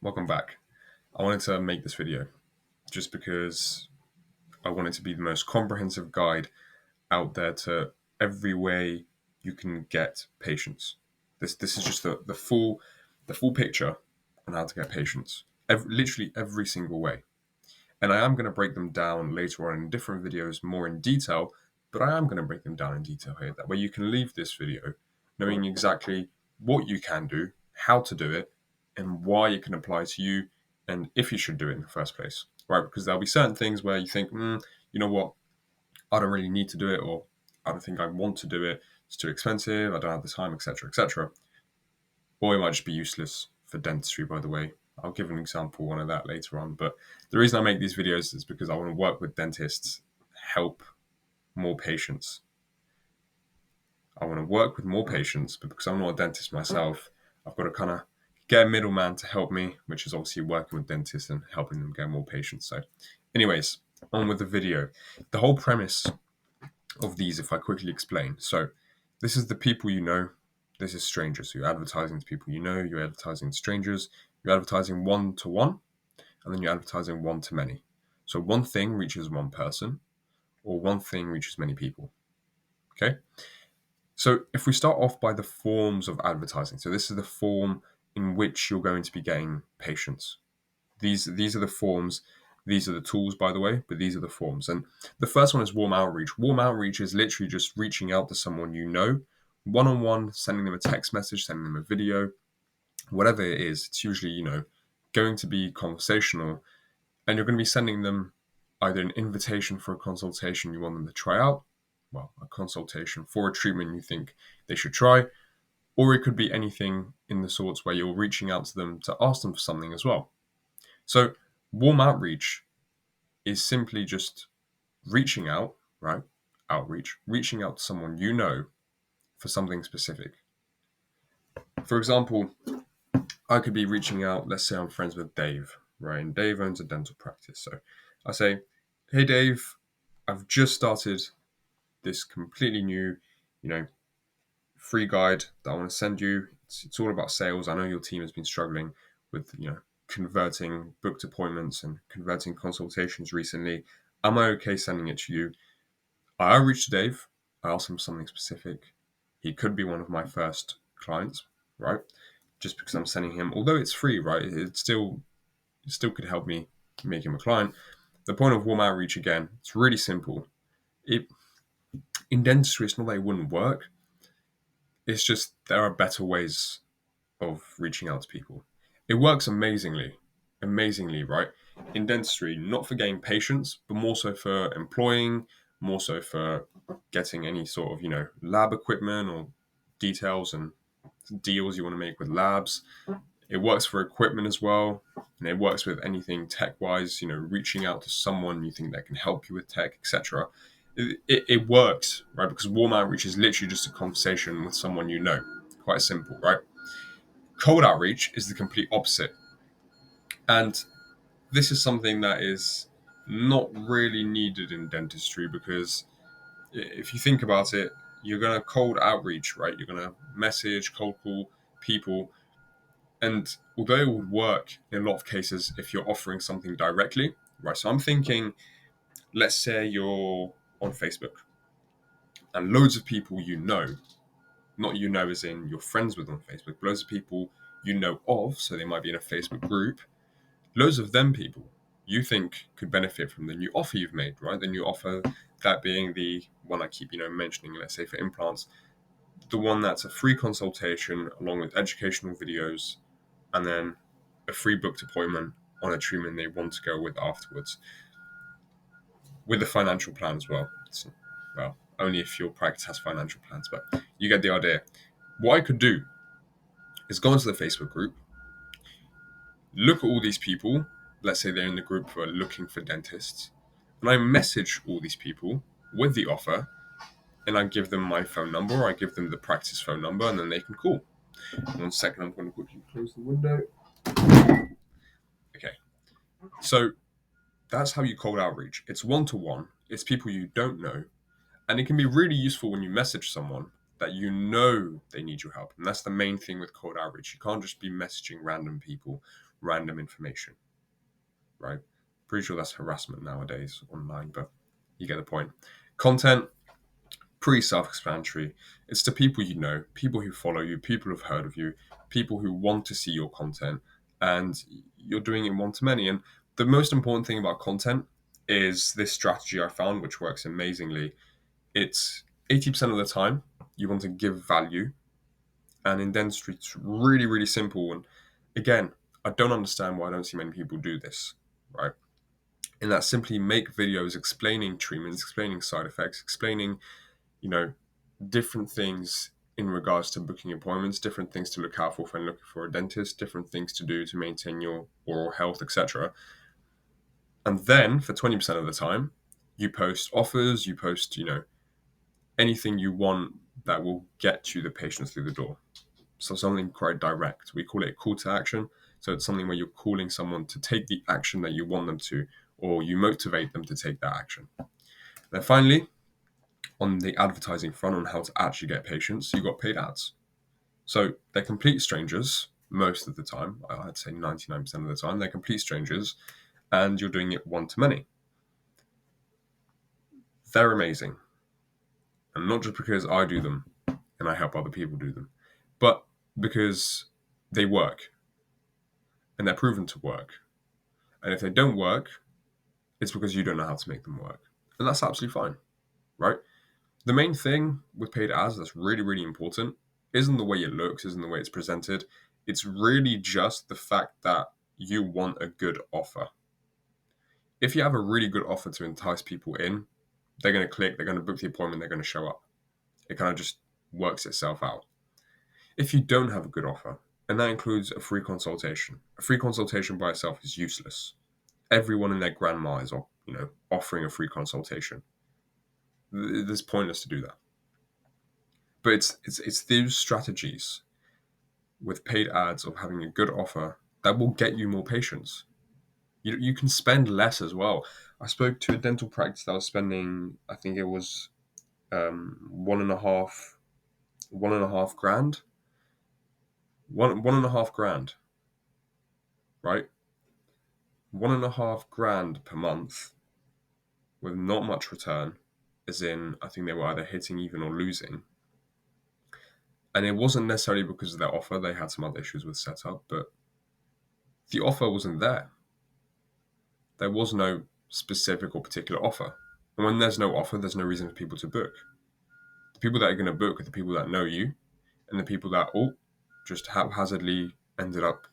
Welcome back. I wanted to make this video just because I want it to be the most comprehensive guide out there to every way you can get patients. This is just the full picture on how to get patients. Literally every single way. And I am going to break them down later on in different videos more in detail, but I am going to break them down in detail here. That way you can leave this video knowing exactly what you can do, how to do it, and why it can apply to you, and if you should do it in the first place, right? Because there'll be certain things where you think, you know what, I don't really need to do it, or I don't think I want to do it. It's too expensive. I don't have the time, etc., etc. Or it might just be useless for dentistry, by the way. I'll give an example one of that later on. But the reason I make these videos is because I want to work with dentists, help more patients. I want to work with more patients, but because I'm not a dentist myself, I've got to kind of get a middleman to help me, which is obviously working with dentists and helping them get more patients. So, anyways, on with the video. The whole premise of these, if I quickly explain. So, this is the people you know. This is strangers. So you're advertising to people you know. You're advertising to strangers. You're advertising one to one, and then you're advertising one to many. So one thing reaches one person, or one thing reaches many people. Okay. So if we start off by the forms of advertising, so this is the form in which you're going to be getting patients. These are the forms. These are the tools, by the way, but these are the forms. And the first one is warm outreach. Warm outreach is literally just reaching out to someone you know, one-on-one, sending them a text message, sending them a video, whatever it is. It's usually, going to be conversational, and you're going to be sending them either an invitation for a consultation you want them to try out, well, a consultation for a treatment you think they should try, or it could be anything in the sorts where you're reaching out to them to ask them for something as well. So warm outreach is simply just reaching out, right? Outreach, reaching out to someone you know for something specific. For example, I could be reaching out, let's say I'm friends with Dave, right? And Dave owns a dental practice. So I say, hey, Dave, I've just started this completely new, you know, free guide that I want to send you. It's all about sales. I know your team has been struggling with, converting booked appointments and converting consultations recently. Am I okay sending it to you? I reached Dave. I asked him something specific. He could be one of my first clients, right? Just because I'm sending him, although it's free, right? It still could help me make him a client. The point of warm outreach again, it's really simple. It in dentistry, it's not that it wouldn't work. It's just there are better ways of reaching out to people. It works amazingly, right? In dentistry, not for getting patients, but more so for employing, more so for getting any sort of, lab equipment or details and deals you want to make with labs. It works for equipment as well, and it works with anything tech-wise, reaching out to someone you think that can help you with tech, etc. It works, right? Because warm outreach is literally just a conversation with someone you know. Quite simple, right? Cold outreach is the complete opposite. And this is something that is not really needed in dentistry because if you think about it, you're going to cold outreach, right? You're going to message, cold call people. And although it would work in a lot of cases if you're offering something directly, right? So I'm thinking, let's say you're on Facebook and loads of people you know, not you know as in you're friends with on Facebook, but loads of people you know of, so they might be in a Facebook group, loads of them people you think could benefit from the new offer you've made, right? The new offer, that being the one I keep, mentioning, let's say for implants, the one that's a free consultation along with educational videos and then a free booked appointment on a treatment they want to go with afterwards with a financial plan as well. So, well, only if your practice has financial plans, but you get the idea. What I could do is go into the Facebook group, look at all these people, let's say they're in the group who are looking for dentists, and I message all these people with the offer, and I give them my phone number, or I give them the practice phone number, and then they can call. 1 second, I'm going to quickly close the window. Okay, so that's how you cold outreach. It's one-to-one, it's people you don't know, and it can be really useful when you message someone that you know they need your help. And that's the main thing with cold outreach. You can't just be messaging random people. random information, right? Pretty sure that's harassment nowadays online, but you get the point. Content, pretty self-explanatory. It's the people you know, people who follow you, people who've heard of you, people who want to see your content, and you're doing it one to many. And the most important thing about content is this strategy I found, which works amazingly. It's 80% of the time you want to give value, and in dentistry, it's really, really simple. And again, I don't understand why I don't see many people do this, right? And that simply make videos explaining treatments, explaining side effects, explaining, you know, different things in regards to booking appointments, different things to look out for when looking for a dentist, different things to do to maintain your oral health, etc. And then for 20% of the time, you post offers, you post, anything you want that will get you the patients through the door. So something quite direct. We call it a call to action. So it's something where you're calling someone to take the action that you want them to, or you motivate them to take that action. Then finally, on the advertising front on how to actually get patients, you've got paid ads. So they're complete strangers most of the time. I'd say 99% of the time, they're complete strangers, and you're doing it one to many. They're amazing. And not just because I do them and I help other people do them, but because they work and they're proven to work. And if they don't work, it's because you don't know how to make them work. And that's absolutely fine, right? The main thing with paid ads that's really, really important isn't the way it looks, isn't the way it's presented. It's really just the fact that you want a good offer. If you have a really good offer to entice people in, they're going to click, they're going to book the appointment, they're going to show up. It kind of just works itself out. If you don't have a good offer, and that includes a free consultation by itself is useless. Everyone and their grandma is, offering a free consultation. It's pointless to do that. But it's those strategies with paid ads of having a good offer that will get you more patients. You can spend less as well. I spoke to a dental practice that was spending, I think it was 1.5 grand, 1.5 grand, right? 1.5 grand per month with not much return, as in I think they were either hitting even or losing. And it wasn't necessarily because of their offer. They had some other issues with setup, but the offer wasn't there. There was no specific or particular offer. And when there's no offer, there's no reason for people to book. The people that are going to book are the people that know you, and the people that just haphazardly ended up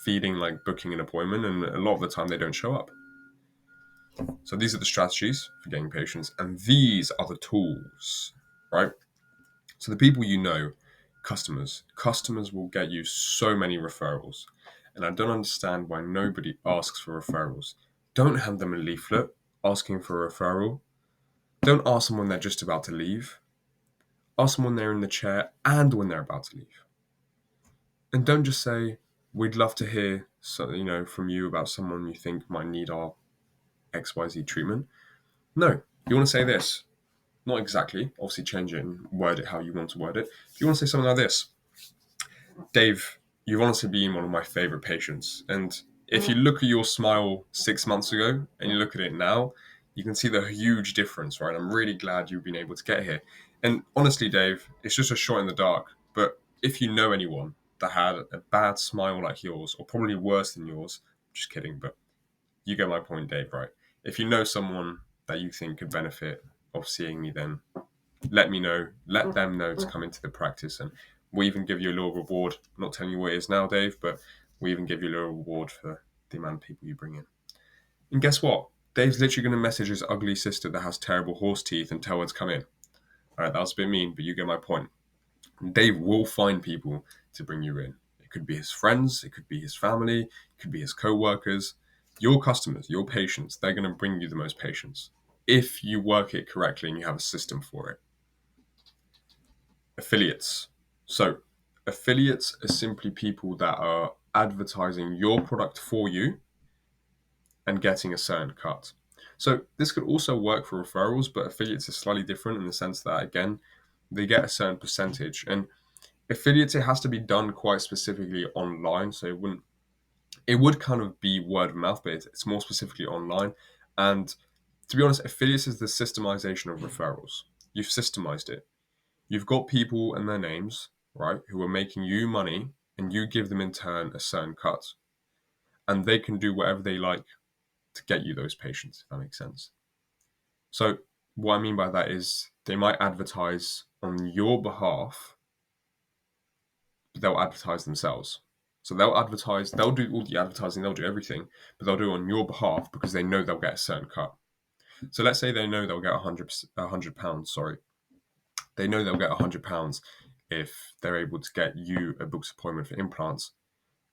feeling like booking an appointment, and a lot of the time they don't show up. So these are the strategies for getting patients, and these are the tools, right? So the people you know, customers will get you so many referrals, and I don't understand why nobody asks for referrals. Don't hand them a leaflet asking for a referral. Don't ask them when they're just about to leave. Ask them when they're in the chair and when they're about to leave. And don't just say, we'd love to hear from you about someone you think might need our XYZ treatment. No, you want to say this. Not exactly. Obviously change it and word it how you want to word it. You want to say something like this. Dave, you've honestly been one of my favorite patients. And if you look at your smile 6 months ago and you look at it now, you can see the huge difference, right? I'm really glad you've been able to get here. And honestly, Dave, it's just a shot in the dark. But if you know anyone that had a bad smile like yours, or probably worse than yours, just kidding, but you get my point, Dave, right? If you know someone that you think could benefit of seeing me, then let me know. Let them know to come into the practice, and we even give you a little reward. I'm not telling you what it is now, Dave, but we even give you a little reward for the amount of people you bring in. And guess what? Dave's literally going to message his ugly sister that has terrible horse teeth and tell her to come in. All right, that was a bit mean, but you get my point. Dave will find people to bring you in. It could be his friends, it could be his family, it could be his co-workers. Your customers, your patients, they're going to bring you the most patients if you work it correctly and you have a system for it. Affiliates. So, affiliates are simply people that are advertising your product for you and getting a certain cut. So, this could also work for referrals, but affiliates are slightly different in the sense that, again, they get a certain percentage. And affiliates, it has to be done quite specifically online, so it wouldn't It would kind of be word of mouth, but it's more specifically online. And to be honest, affiliates is the systemization of referrals. You've systemized it. You've got people and their names, right, who are making you money, and you give them in turn a certain cut. And they can do whatever they like to get you those patients, if that makes sense. So what I mean by that is they might advertise on your behalf, but they'll advertise themselves. So they'll do all the advertising, they'll do everything, but they'll do it on your behalf because they know they'll get a certain cut. So let's say they know they'll get £100, sorry. They know they'll get £100 if they're able to get you a booked appointment for implants.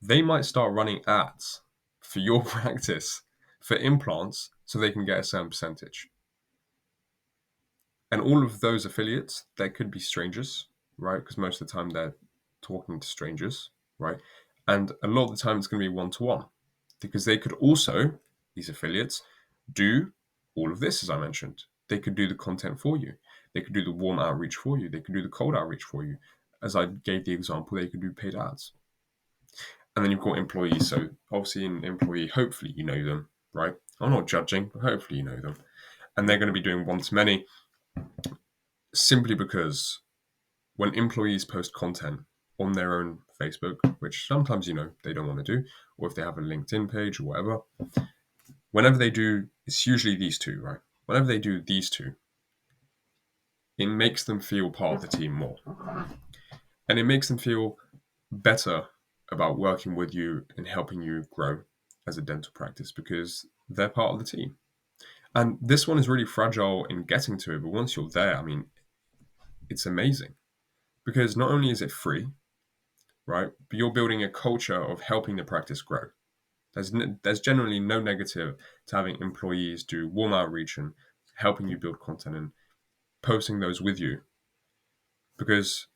They might start running ads for your practice for implants so they can get a certain percentage. And all of those affiliates, they could be strangers, right? Because most of the time they're talking to strangers, right? And a lot of the time it's going to be one-to-one because they could also, these affiliates, do all of this, as I mentioned. They could do the content for you. They could do the warm outreach for you. They could do the cold outreach for you. As I gave the example, they could do paid ads. And then you've got employees. So obviously an employee, hopefully you know them, right? I'm not judging, but hopefully you know them. And they're going to be doing one-to-many simply because when employees post content on their own Facebook, which sometimes, they don't want to do, or if they have a LinkedIn page or whatever, whenever they do, it's usually these two, right? Whenever they do these two, it makes them feel part of the team more. And it makes them feel better about working with you and helping you grow as a dental practice because they're part of the team. And this one is really fragile in getting to it, but once you're there, I mean, it's amazing because not only is it free, right, but you're building a culture of helping the practice grow. There's generally no negative to having employees do warm outreach and helping you build content and posting those with you because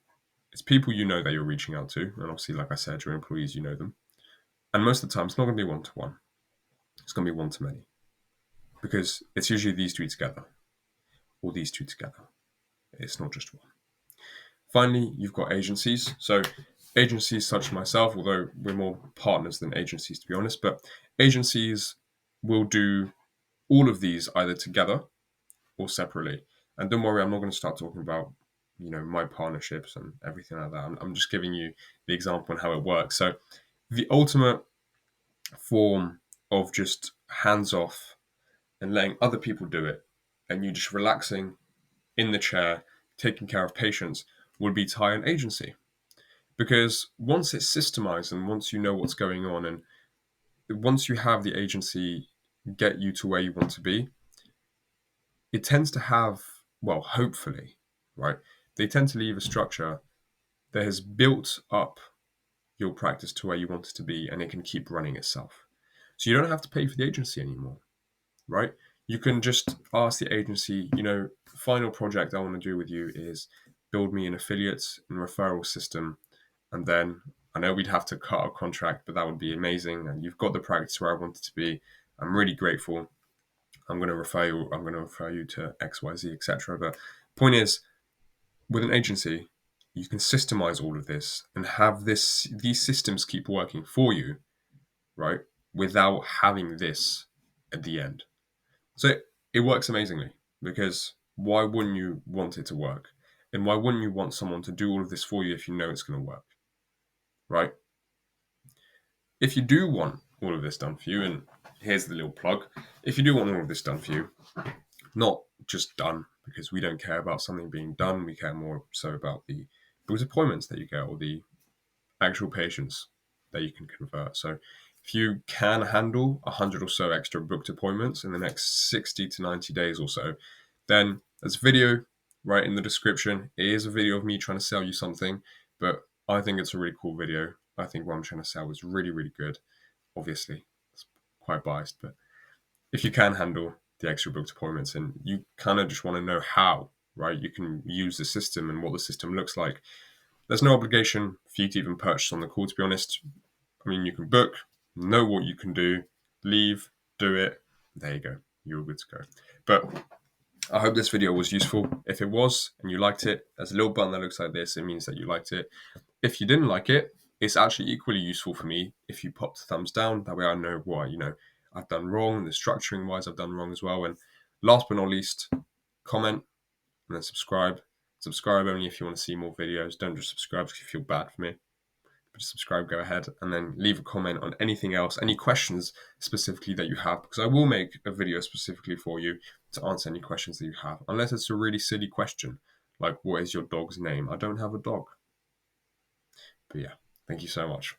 it's people you know that you're reaching out to. And obviously, like I said, your employees, you know them. And most of the time, it's not going to be one-to-one. It's going to be one-to-many because it's usually these two together or these two together. It's not just one. Finally, you've got agencies. So agencies such as myself, although we're more partners than agencies, to be honest, but agencies will do all of these either together or separately. And don't worry, I'm not going to start talking about, my partnerships and everything like that. I'm just giving you the example and how it works. So the ultimate form of just hands off and letting other people do it and you just relaxing in the chair, taking care of patients would be to hire an agency. Because once it's systemized and once you know what's going on and once you have the agency get you to where you want to be, it tends to have, well, hopefully, right? They tend to leave a structure that has built up your practice to where you want it to be and it can keep running itself. So you don't have to pay for the agency anymore, right? You can just ask the agency, final project I want to do with you is build me an affiliate and referral system. And then I know we'd have to cut our contract, but that would be amazing. And you've got the practice where I want it to be. I'm really grateful. I'm going to refer you to XYZ, etc. But point is, with an agency, you can systemize all of this and have these systems keep working for you, right? Without having this at the end. So it works amazingly because why wouldn't you want it to work? And why wouldn't you want someone to do all of this for you if you know it's going to work, right? If you do want all of this done for you, and here's the little plug, if you do want all of this done for you, not just done because we don't care about something being done, we care more so about the booked appointments that you get or the actual patients that you can convert. So if you can handle 100 or so extra booked appointments in the next 60 to 90 days or so, then there's a video right in the description. It is a video of me trying to sell you something, but I think it's a really cool video. I think what I'm trying to sell is really, really good. Obviously, it's quite biased, but if you can handle the extra booked appointments and you kind of just want to know how, right, you can use the system and what the system looks like, there's no obligation for you to even purchase on the call, to be honest. I mean, you can book, know what you can do, leave, do it. There you go. You're good to go. But I hope this video was useful. If it was and you liked it, there's a little button that looks like this. It means that you liked it. If you didn't like it, It's actually equally useful for me if you pop the thumbs down. That way I know what, I've done wrong, the structuring wise I've done wrong as well. And last but not least, comment and then subscribe. Subscribe only if you want to see more videos. Don't just subscribe because you feel bad for me. But just subscribe, go ahead, and then leave a comment on anything else, any questions specifically that you have, because I will make a video specifically for you to answer any questions that you have, unless it's a really silly question, like what is your dog's name? I don't have a dog. But yeah, thank you so much.